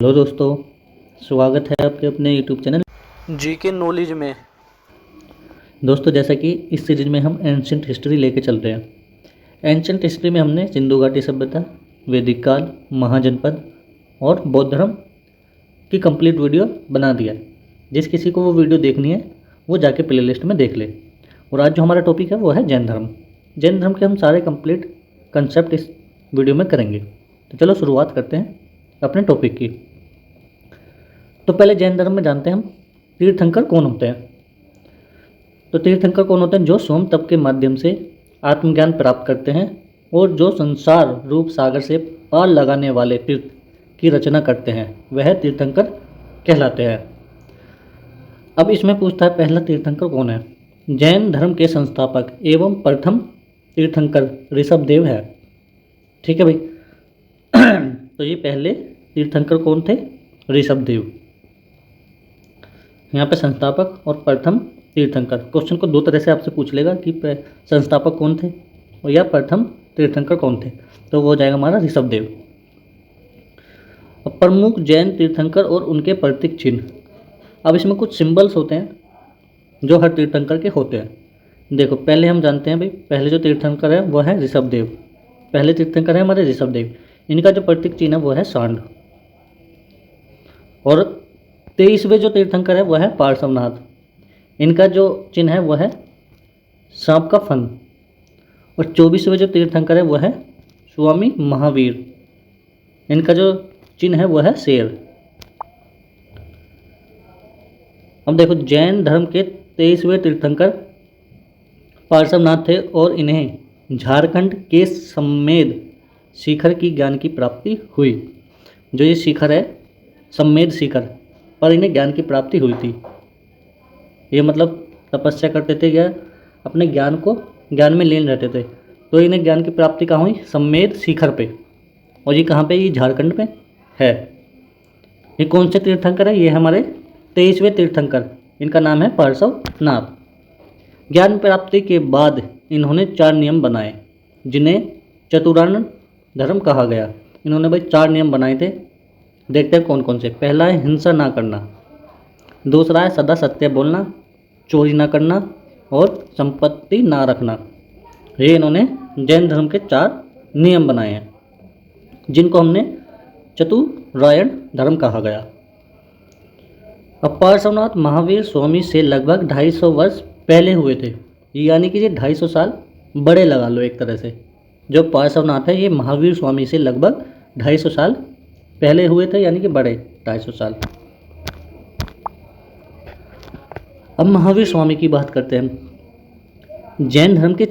Hello दोस्तों, स्वागत है आपके अपने यूट्यूब चैनल जीके नॉलेज में। दोस्तों। जैसा कि इस सीरीज में हम एंशियंट हिस्ट्री लेके चल रहे हैं। एंशियंट हिस्ट्री में हमने सिंधु घाटी सभ्यता, वैदिक काल, महाजनपद और बौद्ध धर्म की कंप्लीट वीडियो बना दिया है। जिस किसी को वो वीडियो देखनी है वो जाके प्ले लिस्ट में देख ले। और आज जो हमारा टॉपिक है वो है जैन धर्म। जैन धर्म के हम सारे कंप्लीट कंसेप्ट इस वीडियो में करेंगे। तो चलो शुरुआत करते हैं अपने टॉपिक की। तो पहले जैन धर्म में जानते हैं हम तीर्थंकर कौन होते हैं। तो तीर्थंकर कौन होते हैं? जो सोम तप के माध्यम से आत्मज्ञान प्राप्त करते हैं और जो संसार रूप सागर से पार लगाने वाले तीर्थ की रचना करते हैं, वह तीर्थंकर कहलाते हैं। अब इसमें पूछता है पहला तीर्थंकर कौन है? जैन धर्म के संस्थापक एवं प्रथम तीर्थंकर ऋषभदेव है। ठीक है भाई। तो ये पहले तीर्थंकर कौन थे? ऋषभदेव। यहाँ पे संस्थापक और प्रथम तीर्थंकर। क्वेश्चन को दो तरह से आपसे पूछ लेगा कि संस्थापक कौन थे और या प्रथम तीर्थंकर कौन थे। तो वो हो जाएगा हमारा ऋषभदेव। अब प्रमुख जैन तीर्थंकर और उनके प्रतीक चिन्ह। अब इसमें कुछ सिंबल्स होते हैं जो हर तीर्थंकर के होते हैं। देखो, पहले हम जानते हैं भाई, पहले जो तीर्थंकर है वो है ऋषभदेव। पहले तीर्थंकर है हमारे ऋषभदेव। इनका जो प्रतीक चिन्ह है वो है सांड। और 23वें जो तीर्थंकर है वो है पार्श्वनाथ। इनका जो चिन्ह है वो है सांप का फन। और 24वें जो तीर्थंकर है वो है स्वामी महावीर। इनका जो चिन्ह है वो है शेर। अब देखो, जैन धर्म के 23वें तीर्थंकर पार्श्वनाथ थे और इन्हें झारखंड के सम्मेद शिखर की ज्ञान की प्राप्ति हुई। जो ये शिखर है सम्मेद शिखर पर इन्हें ज्ञान की प्राप्ति हुई थी। ये मतलब तपस्या करते थे या अपने ज्ञान को ज्ञान में लीन रहते थे। तो इन्हें ज्ञान की प्राप्ति कहाँ हुई? सम्मेद शिखर पे। और ये कहाँ पे? ये झारखंड में है। ये कौन से तीर्थंकर है? ये हमारे 23वें तीर्थंकर। इनका नाम है पार्श्वनाथ। ज्ञान प्राप्ति के बाद इन्होंने 4 नियम बनाए जिन्हें चतुरार्ण धर्म कहा गया। इन्होंने भाई 4 नियम बनाए थे। देखते हैं कौन कौन से। पहला है हिंसा ना करना। दूसरा है सदा सत्य बोलना, चोरी ना करना और संपत्ति ना रखना। ये इन्होंने जैन धर्म के 4 नियम बनाए हैं जिनको हमने चतुरायण धर्म कहा गया। अब पार्श्वनाथ महावीर स्वामी से लगभग 250 वर्ष पहले हुए थे। यानी कि ये 250 साल बड़े लगा लो एक तरह से। जो पार्श्वनाथ है ये महावीर स्वामी से लगभग 250 साल पहले हुए थे, यानी कि बड़े 250 साल। अब महावीर स्वामी की बात करते हैं। जैन धर्म के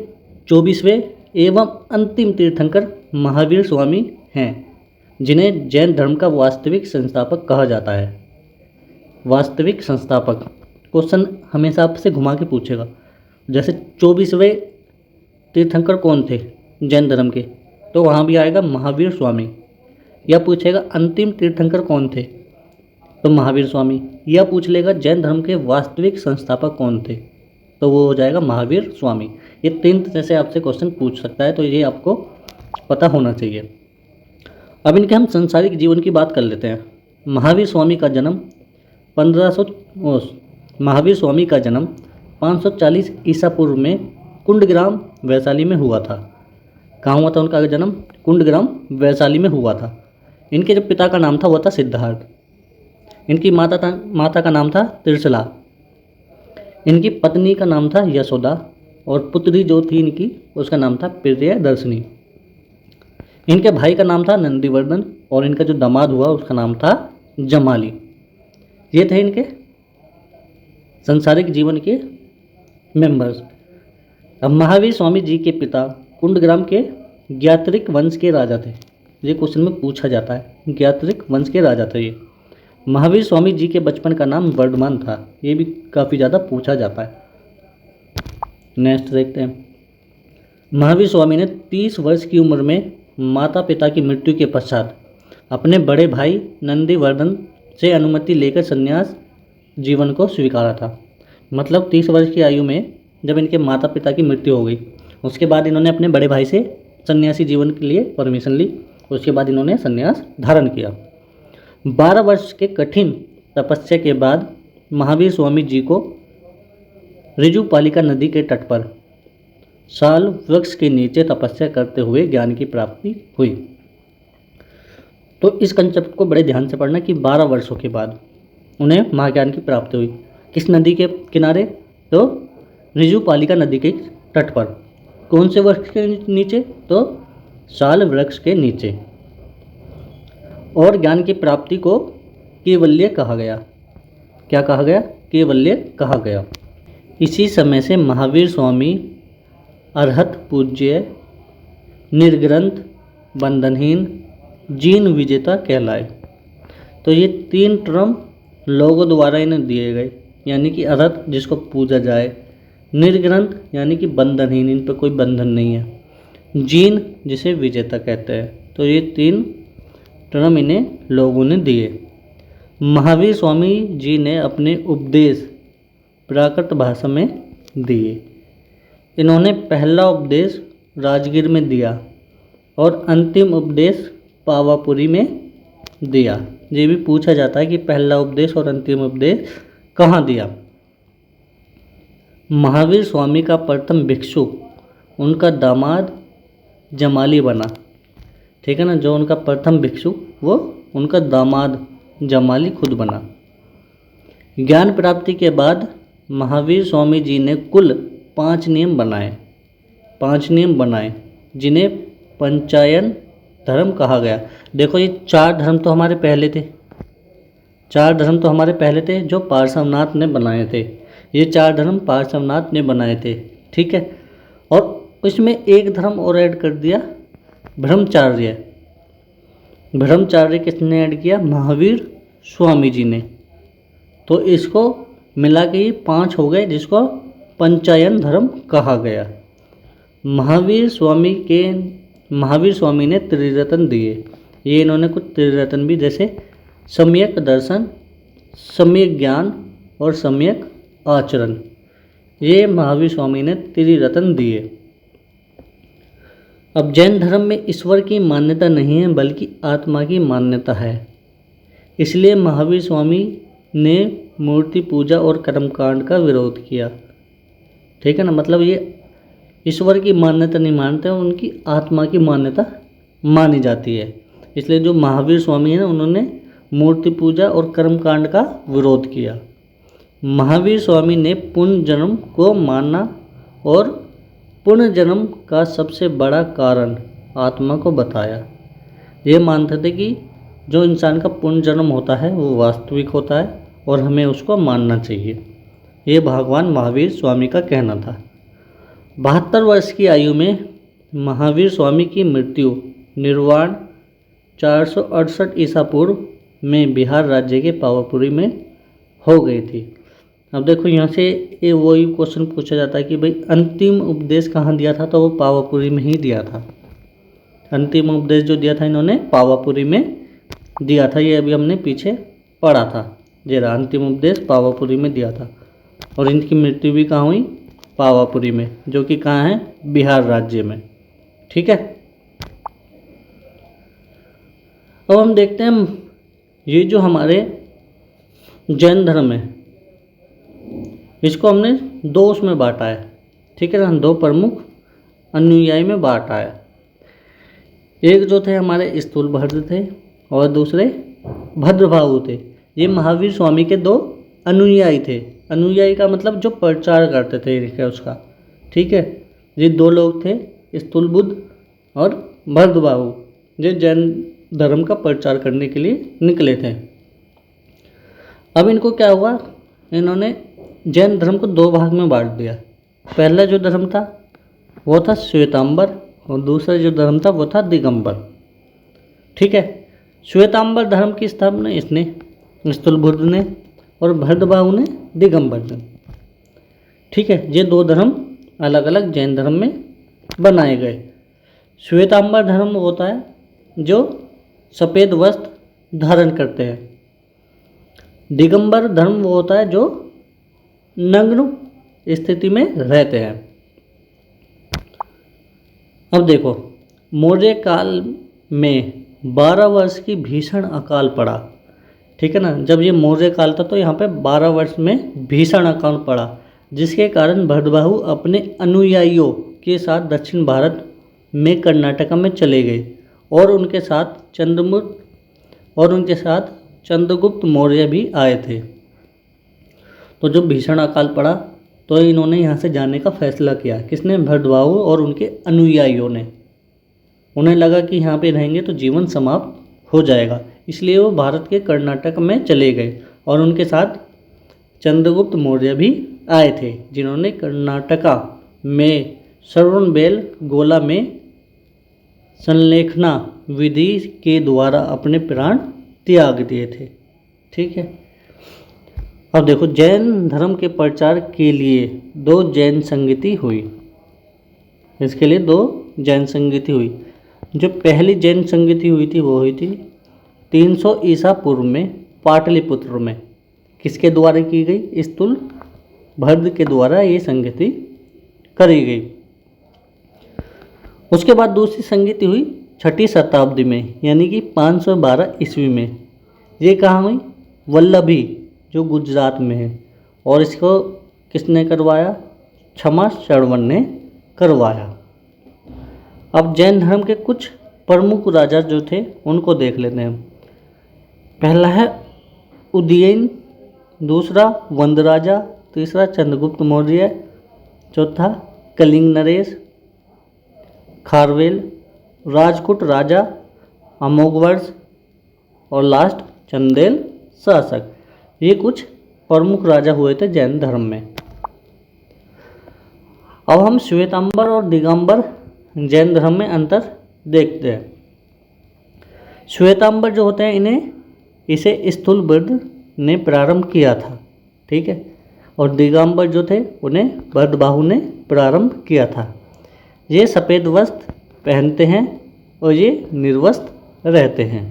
24वें एवं अंतिम तीर्थंकर महावीर स्वामी हैं, जिन्हें जैन धर्म का वास्तविक संस्थापक कहा जाता है। वास्तविक संस्थापक क्वेश्चन हमेशा आपसे घुमा के पूछेगा। जैसे 24वें तीर्थंकर कौन थे जैन धर्म के, तो वहाँ भी आएगा महावीर स्वामी। या पूछेगा अंतिम तीर्थंकर कौन थे, तो महावीर स्वामी। या पूछ लेगा जैन धर्म के वास्तविक संस्थापक कौन थे, तो वो हो जाएगा महावीर स्वामी। ये 3 तरह से आपसे क्वेश्चन पूछ सकता है, तो ये आपको पता होना चाहिए। अब इनके हम संसारिक जीवन की बात कर लेते हैं। महावीर स्वामी का जन्म 540 ईसा पूर्व में कुंडग्राम वैशाली में हुआ था। कहाँ हुआ था उनका जन्म? कुंडग्राम वैशाली में हुआ था। इनके जो पिता का नाम था वो था सिद्धार्थ। इनकी माता का नाम था त्रिशला। इनकी पत्नी का नाम था यशोदा और पुत्री जो थी इनकी उसका नाम था प्रियदर्शिनी। इनके भाई का नाम था नंदीवर्धन और इनका जो दामाद हुआ उसका नाम था जमाली। ये थे इनके सांसारिक जीवन के मेंबर्स। अब महावीर स्वामी जी के पिता कुंडग्राम के ज्ञात्रिक वंश के राजा थे। ये क्वेश्चन में पूछा जाता है, ज्ञात्रिक वंश के राजा थे ये। महावीर स्वामी जी के बचपन का नाम वर्धमान था। ये भी काफ़ी ज़्यादा पूछा जाता है। नेक्स्ट देखते हैं। महावीर स्वामी ने 30 वर्ष की उम्र में माता पिता की मृत्यु के पश्चात अपने बड़े भाई नंदीवर्धन से अनुमति लेकर संन्यास जीवन को स्वीकारा था। मतलब 30 वर्ष की आयु में जब इनके माता पिता की मृत्यु हो गई, उसके बाद इन्होंने अपने बड़े भाई से सन्यासी जीवन के लिए परमिशन ली। उसके बाद इन्होंने संन्यास धारण किया। 12 वर्ष के कठिन तपस्या के बाद महावीर स्वामी जी को ऋजुपालिका नदी के तट पर साल वृक्ष के नीचे तपस्या करते हुए ज्ञान की प्राप्ति हुई। तो इस कंसेप्ट को बड़े ध्यान से पढ़ना कि 12 वर्षों के बाद उन्हें महाज्ञान की प्राप्ति हुई। किस नदी के किनारे? तो ऋजुपालिका नदी के तट पर। कौन से वृक्ष के नीचे? तो साल वृक्ष के नीचे। और ज्ञान की प्राप्ति को कैवल्य कहा गया। क्या कहा गया? कैवल्य कहा गया। इसी समय से महावीर स्वामी अरहत पूज्य, निर्ग्रंथ, बंधनहीन, जीन विजेता कहलाए। तो ये 3 टर्म लोगों द्वारा इन्हें दिए गए, यानी कि अरहत जिसको पूजा जाए, निर्ग्रंथ यानी कि बंधनहीन, इन पर कोई बंधन नहीं है, जीन जिसे विजेता कहते हैं। तो ये 3 टर्म इन्हें लोगों ने दिए। महावीर स्वामी जी ने अपने उपदेश प्राकृत भाषा में दिए। इन्होंने पहला उपदेश राजगीर में दिया और अंतिम उपदेश पावापुरी में दिया। ये भी पूछा जाता है कि पहला उपदेश और अंतिम उपदेश कहाँ दिया। महावीर स्वामी का प्रथम भिक्षु उनका दामाद जमाली बना। ठीक है ना, जो उनका प्रथम भिक्षु वो उनका दामाद जमाली खुद बना। ज्ञान प्राप्ति के बाद महावीर स्वामी जी ने कुल 5 नियम बनाए। 5 नियम बनाए जिन्हें पंचायन धर्म कहा गया। देखो ये 4 धर्म तो हमारे पहले थे, 4 धर्म तो हमारे पहले थे जो पार्श्वनाथ ने बनाए थे। ये 4 धर्म पार्श्वनाथ ने बनाए थे। ठीक है, और उसमें एक धर्म और ऐड कर दिया, ब्रह्मचार्य। ब्रह्मचार्य किसने ऐड किया? महावीर स्वामी जी ने। तो इसको मिला के ये 5 हो गए जिसको पंचायन धर्म कहा गया। महावीर स्वामी ने त्रिरत्न दिए। ये इन्होंने कुछ त्रिरत्न भी, जैसे सम्यक दर्शन, सम्यक ज्ञान और सम्यक आचरण, ये महावीर स्वामी ने त्रिरत्न दिए। अब जैन धर्म में ईश्वर की मान्यता नहीं है बल्कि आत्मा की मान्यता है। इसलिए महावीर स्वामी ने मूर्ति पूजा और कर्मकांड का विरोध किया। ठीक है ना, मतलब ये ईश्वर की मान्यता नहीं मानते, उनकी आत्मा की मान्यता मानी जाती है। इसलिए जो महावीर स्वामी है ना, उन्होंने मूर्ति पूजा और कर्मकांड का विरोध किया। महावीर स्वामी ने पुनर्जन्म को माना और पुनर्जन्म का सबसे बड़ा कारण आत्मा को बताया। ये मानते थे कि जो इंसान का पुनर्जन्म होता है वो वास्तविक होता है और हमें उसको मानना चाहिए। ये भगवान महावीर स्वामी का कहना था। 72 वर्ष की आयु में महावीर स्वामी की मृत्यु निर्वाण 468 ईसा पूर्व में बिहार राज्य के पावापुरी में हो गई थी। अब देखो यहाँ से ये वही क्वेश्चन पूछा जाता है कि भाई अंतिम उपदेश कहाँ दिया था? तो वो पावापुरी में ही दिया था। अंतिम उपदेश जो दिया था इन्होंने पावापुरी में दिया था। ये अभी हमने पीछे पढ़ा था। ये रहा, अंतिम उपदेश पावापुरी में दिया था। और इनकी मृत्यु भी कहाँ हुई? पावापुरी में, जो कि कहाँ है? बिहार राज्य में। ठीक है, अब हम देखते हैं ये जो हमारे जैन धर्म है इसको हमने 2 उसमें बांटा है। ठीक है ना, 2 प्रमुख अनुयायी में बांटा है। एक जो थे हमारे स्थूलभद्र थे और दूसरे भद्रभाहु थे। ये महावीर स्वामी के 2 अनुयायी थे। अनुयायी का मतलब जो प्रचार करते थे इनके उसका। ठीक है, ये 2 लोग थे, स्थूलबुद्ध और भद्रभाहु, जो जैन धर्म का प्रचार करने के लिए निकले थे। अब इनको क्या हुआ, इन्होंने जैन धर्म को 2 भाग में बांट दिया। पहला जो धर्म था वो था श्वेतांबर और दूसरा जो धर्म था वो था दिगंबर। ठीक है, श्वेतांबर धर्म की स्थापना इसने स्थूलबुद्ध ने और भद्रभाहु ने दिगंबर ने। ठीक है, ये 2 धर्म अलग अलग जैन धर्म में बनाए गए। श्वेतांबर धर्म होता है जो सफ़ेद वस्त्र धारण करते हैं। दिगंबर धर्म वो होता है जो नग्न स्थिति में रहते हैं। अब देखो, मौर्य काल में 12 वर्ष की भीषण अकाल पड़ा। ठीक है ना। जब ये मौर्य काल था तो यहाँ पे 12 वर्ष में भीषण अकाल पड़ा, जिसके कारण भरतबाहु अपने अनुयायियों के साथ दक्षिण भारत में कर्नाटक में चले गए और उनके साथ चंद्रगुप्त मौर्य भी आए थे। तो जब भीषण अकाल पड़ा तो इन्होंने यहाँ से जाने का फैसला किया। किसने? भरतबाहु और उनके अनुयायियों ने। उन्हें लगा कि यहाँ पे रहेंगे तो जीवन समाप्त हो जाएगा, इसलिए वो भारत के कर्नाटक में चले गए और उनके साथ चंद्रगुप्त मौर्य भी आए थे, जिन्होंने कर्नाटका में श्रवणबेल गोला में संलेखना विधि के द्वारा अपने प्राण त्याग दिए थे। ठीक है। अब देखो, जैन धर्म के प्रचार के लिए 2 जैन संगति हुई। इसके लिए 2 जैन संगति हुई। जो पहली जैन संगति हुई थी वो हुई थी 300 ईसा पूर्व में पाटलिपुत्र में। किसके द्वारा की गई? स्तुल भद्र के द्वारा ये संगति करी गई। उसके बाद दूसरी संगति हुई 6ठी शताब्दी में, यानी कि 512 ईस्वी में। ये कहाँ हुई? वल्लभी, जो गुजरात में है। और इसको किसने करवाया? क्षमा श्रवण ने करवाया। अब जैन धर्म के कुछ प्रमुख राजा जो थे उनको देख लेते हैं। पहला है उदयन, दूसरा वंदराजा, तीसरा चंद्रगुप्त मौर्य, चौथा कलिंग नरेश, खारवेल, राजकोट राजा, अमोघवर्ष और लास्ट चंदेल शासक। ये कुछ प्रमुख राजा हुए थे जैन धर्म में। अब हम श्वेतांबर और दिगंबर जैन धर्म में अंतर देखते हैं। श्वेतांबर जो होते हैं इसे स्थूलबुद्ध ने प्रारंभ किया था। ठीक है। और दिगंबर जो थे उन्हें भरतबाहु ने प्रारंभ किया था। ये सफ़ेद वस्त्र पहनते हैं और ये निर्वस्त्र रहते हैं।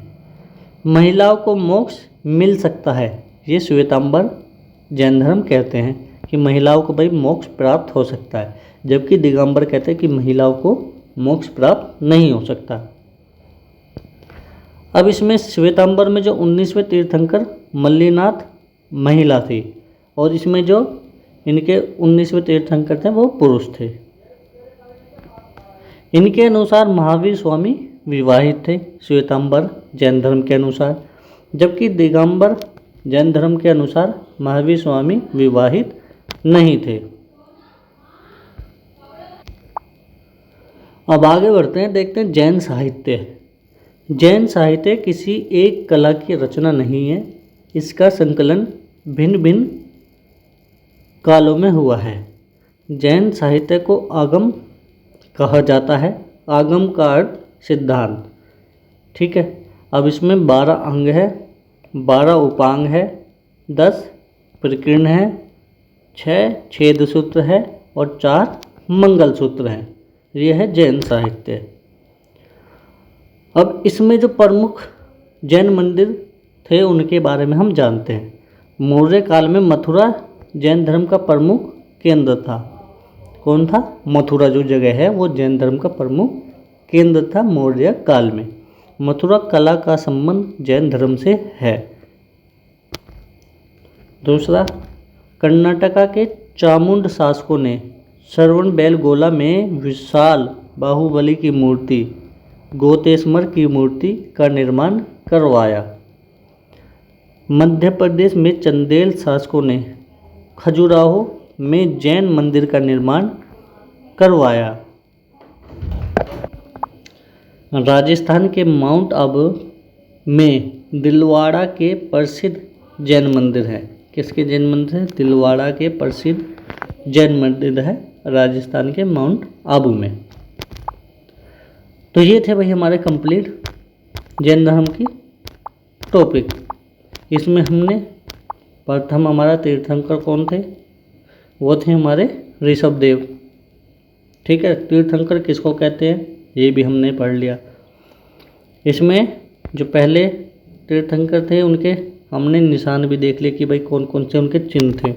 महिलाओं को मोक्ष मिल सकता है, ये श्वेतांबर जैन धर्म कहते हैं कि महिलाओं को भाई मोक्ष प्राप्त हो सकता है, जबकि दिगंबर कहते हैं कि महिलाओं को मोक्ष प्राप्त नहीं हो सकता। अब इसमें श्वेतांबर में जो 19वें तीर्थंकर मल्लीनाथ महिला थी और इसमें जो इनके 19वें तीर्थंकर थे वो पुरुष थे। इनके अनुसार महावीर स्वामी विवाहित थे श्वेतांबर जैन धर्म के अनुसार, जबकि दिगंबर जैन धर्म के अनुसार महावीर स्वामी विवाहित नहीं थे। अब आगे बढ़ते हैं, देखते हैं जैन साहित्य। जैन साहित्य किसी एक कला की रचना नहीं है, इसका संकलन भिन्न भिन्न कालों में हुआ है। जैन साहित्य को आगम कहा जाता है। आगम का अर्थ सिद्धांत। ठीक है। अब इसमें 12 अंग है, 12 उपांग है, 10 प्रकीर्ण है, 6 छेद सूत्र है और 4 मंगल सूत्र हैं। यह है जैन साहित्य। अब इसमें जो प्रमुख जैन मंदिर थे उनके बारे में हम जानते हैं। मौर्य काल में मथुरा जैन धर्म का प्रमुख केंद्र था। कौन था? मथुरा जो जगह है वो जैन धर्म का प्रमुख केंद्र था मौर्य काल में। मथुरा कला का संबंध जैन धर्म से है। दूसरा, कर्नाटका के चामुंड शासकों ने श्रवणबेलगोला में विशाल बाहुबली की मूर्ति, गोतेश्वर की मूर्ति का निर्माण करवाया। मध्य प्रदेश में चंदेल शासकों ने खजुराहो में जैन मंदिर का निर्माण करवाया। राजस्थान के माउंट आबू में दिलवाड़ा के प्रसिद्ध जैन मंदिर है। किसके जैन मंदिर है? दिलवाड़ा के प्रसिद्ध जैन मंदिर है राजस्थान के माउंट आबू में। तो ये थे भाई हमारे कंप्लीट जैन धर्म की टॉपिक। इसमें हमने प्रथम हमारा तीर्थंकर कौन थे? वो थे हमारे ऋषभदेव। ठीक है। तीर्थंकर किसको कहते हैं ये भी हमने पढ़ लिया। इसमें जो पहले तीर्थंकर थे उनके हमने निशान भी देख लिए कि भाई कौन कौन से उनके चिन्ह थे।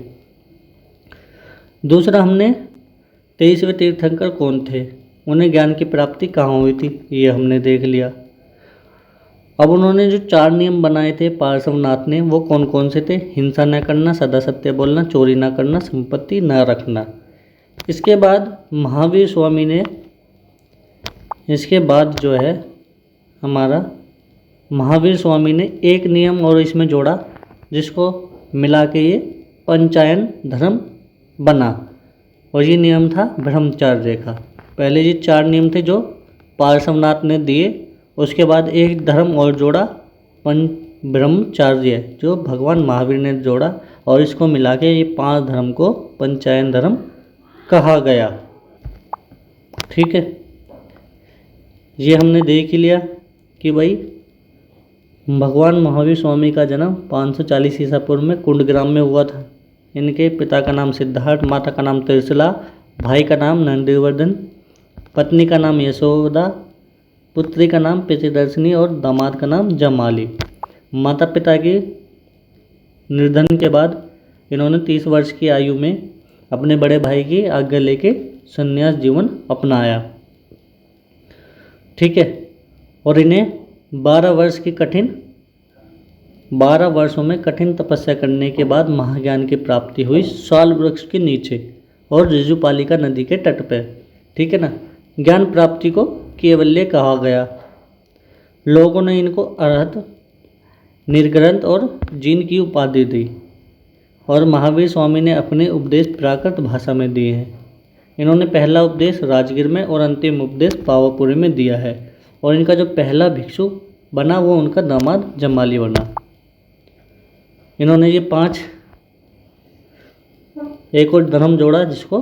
दूसरा, हमने 23वें तीर्थंकर कौन थे, उन्हें ज्ञान की प्राप्ति कहाँ हुई थी, ये हमने देख लिया। अब उन्होंने जो 4 नियम बनाए थे पार्श्वनाथ ने, वो कौन कौन से थे? हिंसा न करना, सदा सत्य बोलना, चोरी न करना, संपत्ति न रखना। इसके बाद महावीर स्वामी ने, इसके बाद जो है हमारा महावीर स्वामी ने एक नियम और इसमें जोड़ा, जिसको मिला के ये पंचायन धर्म बना, और ये नियम था ब्रह्मचर्य का। पहले ये 4 नियम थे जो पार्श्वनाथ ने दिए, उसके बाद एक धर्म और जोड़ा ब्रह्मचर्य, जो भगवान महावीर ने जोड़ा, और इसको मिला के ये 5 धर्म को पंचायन धर्म कहा गया। ठीक है, ये हमने देख ही लिया कि भाई भगवान महावीर स्वामी का जन्म 540 ईसा पूर्व में कुंडग्राम में हुआ था। इनके पिता का नाम सिद्धार्थ, माता का नाम त्रिशला, भाई का नाम नंदीवर्धन, पत्नी का नाम यशोदा, पुत्री का नाम प्रियदर्शिनी और दामाद का नाम जमाली। माता पिता के निर्धन के बाद इन्होंने 30 वर्ष की आयु में अपने बड़े भाई की आज्ञा लेके संन्यास जीवन अपनाया। ठीक है, और इन्हें 12 वर्षों में कठिन तपस्या करने के बाद महाज्ञान की प्राप्ति हुई, साल वृक्ष के नीचे और ऋजुपालिका नदी के तट पर। ठीक है ना, ज्ञान प्राप्ति को केवल्य कहा गया। लोगों ने इनको अरहत, निर्ग्रंथ और जीन की उपाधि दी, और महावीर स्वामी ने अपने उपदेश प्राकृत भाषा में दिए हैं। इन्होंने पहला उपदेश राजगीर में और अंतिम उपदेश पावापुरी में दिया है, और इनका जो पहला भिक्षु बना वो उनका दामाद जमाली बना। इन्होंने ये 5 एक और धर्म जोड़ा जिसको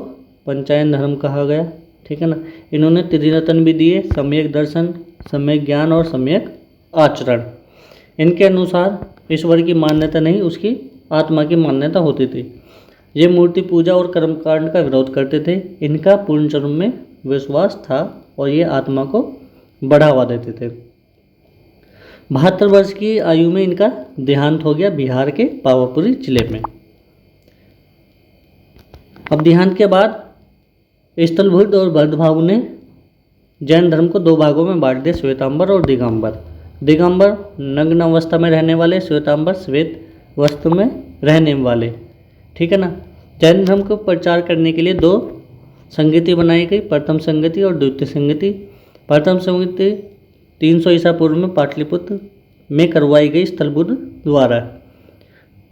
पंचायन धर्म कहा गया। ठीक है ना, इन्होंने त्रिरत्न भी दिए, सम्यक दर्शन, सम्यक ज्ञान और सम्यक आचरण। इनके अनुसार ईश्वर की मान्यता नहीं, उसकी आत्मा की मान्यता होती थी। ये मूर्ति पूजा और कर्मकांड का विरोध करते थे। इनका पूर्ण जन्म में विश्वास था और ये आत्मा को बढ़ावा देते थे। 72 वर्ष की आयु में इनका देहांत हो गया बिहार के पावापुरी जिले में। अब देहांत के बाद स्थलबुद्ध और भरद्वाज ने जैन धर्म को 2 भागों में बांट दिया, श्वेतांबर और दिगंबर। दिगंबर नग्न अवस्था में रहने वाले, श्वेतांबर श्वेत वस्त्र में रहने वाले। ठीक है ना, जैन धर्म को प्रचार करने के लिए 2 संगति बनाई गई, प्रथम संगति और द्वितीय संगति। प्रथम संगति 300 ईसा पूर्व में पाटलिपुत्र में करवाई गई स्थलबुद्ध द्वारा।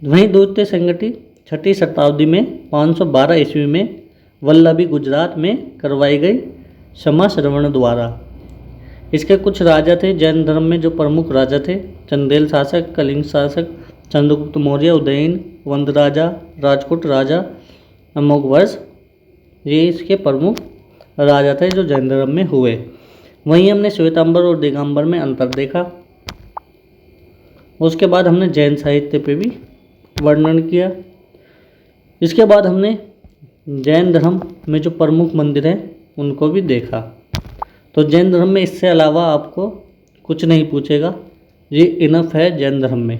वहीं द्वितीय संगति 6वीं शताब्दी में 512 ईस्वी में वल्लभी गुजरात में करवाई गई क्षमा श्रवण द्वारा। इसके कुछ राजा थे जैन धर्म में, जो प्रमुख राजा थे: चंदेल शासक, कलिंग शासक, चंद्रगुप्त मौर्य, उदयन, वंद राजा, राजकोट राजा, अमोघवर्ष। ये इसके प्रमुख राजा थे जो जैन धर्म में हुए। वहीं हमने श्वेतांबर और दिगंबर में अंतर देखा। उसके बाद हमने जैन साहित्य पे भी वर्णन किया। इसके बाद हमने जैन धर्म में जो प्रमुख मंदिर हैं उनको भी देखा। तो जैन धर्म में इससे अलावा आपको कुछ नहीं पूछेगा, ये इनफ है जैन धर्म में,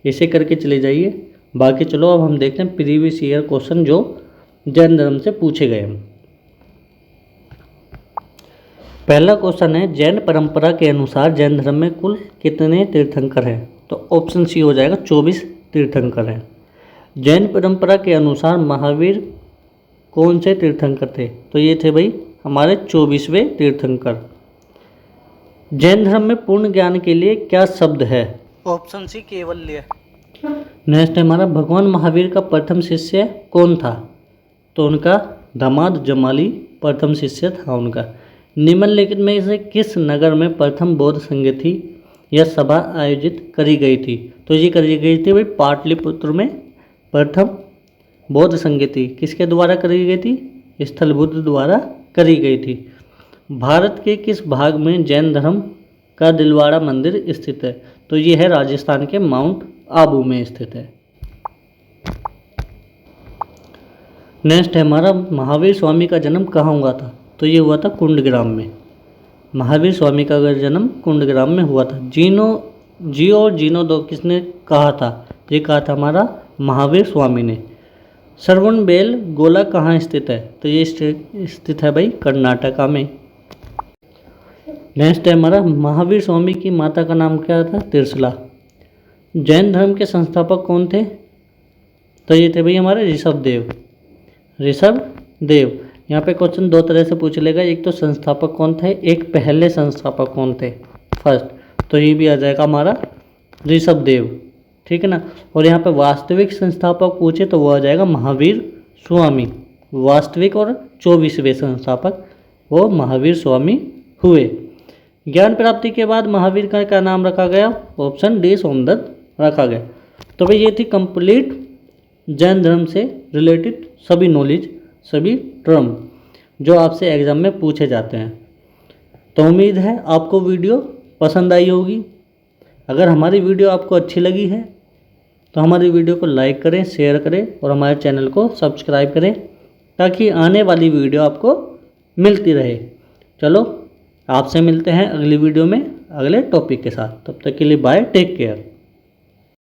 इसे करके चले जाइए। बाकी चलो अब हम देखते हैं प्रीवियस ईयर क्वेश्चन जो जैन धर्म से पूछे गए हैं। पहला क्वेश्चन है, जैन परंपरा के अनुसार जैन धर्म में कुल कितने तीर्थंकर हैं? तो ऑप्शन सी हो जाएगा, 24 तीर्थंकर हैं। जैन परंपरा के अनुसार महावीर कौन से तीर्थंकर थे? तो ये थे भाई हमारे 24वें तीर्थंकर। जैन धर्म में पूर्ण ज्ञान के लिए क्या शब्द है? Option C Kewalya. नेक्स्ट है हमारा, भगवान महावीर का प्रथम शिष्य कौन था? तो उनका दामाद जमाली प्रथम शिष्य था उनका। निम्नलिखित में से किस नगर में प्रथम बौद्ध संगति या सभा आयोजित करी गई थी? तो ये करी गई थी भाई पाटलिपुत्र में। प्रथम बौद्ध संगति किसके द्वारा करी गई थी? स्थलबुद्ध द्वारा करी गई थी। भारत के किस भाग में जैन धर्म का दिलवाड़ा मंदिर स्थित है? तो ये है राजस्थान के माउंट आबू में स्थित है। नेक्स्ट है हमारा, महावीर स्वामी का जन्म कहाँ हुआ था? तो ये हुआ था कुंडग्राम में। महावीर स्वामी का जन्म कुंडग्राम में हुआ था। जियो और जीर्णोद्धार किसने कहा था? ये कहा था हमारा महावीर स्वामी ने। श्रवणबेल गोला कहाँ स्थित है? तो ये स्थित है भाई कर्नाटका में। नेक्स्ट है हमारा महावीर स्वामी की माता का नाम क्या था? त्रिशला। जैन धर्म के संस्थापक कौन थे? तो ये थे भाई हमारे ऋषभ देव। ऋषभ देव। यहाँ पे क्वेश्चन दो तरह से पूछ लेगा, एक तो संस्थापक कौन थे, एक पहले संस्थापक कौन थे फर्स्ट, तो ये भी आ जाएगा हमारा ऋषभ देव, ठीक है ना। और यहाँ पे वास्तविक संस्थापक पूछे तो वो आ जाएगा महावीर स्वामी। वास्तविक और 24वें संस्थापक वो महावीर स्वामी हुए। ज्ञान प्राप्ति के बाद महावीर का क्या नाम रखा गया? ऑप्शन डी सोमदत्त रखा गया। तो भाई ये थी कंप्लीट जैन धर्म से रिलेटेड सभी नॉलेज, सभी टर्म जो आपसे एग्जाम में पूछे जाते हैं। तो उम्मीद है आपको वीडियो पसंद आई होगी। अगर हमारी वीडियो आपको अच्छी लगी है तो हमारी वीडियो को लाइक करें, शेयर करें और हमारे चैनल को सब्सक्राइब करें ताकि आने वाली वीडियो आपको मिलती रहे। चलो आपसे मिलते हैं अगली वीडियो में अगले टॉपिक के साथ। तब तक के लिए बाय, टेक केयर।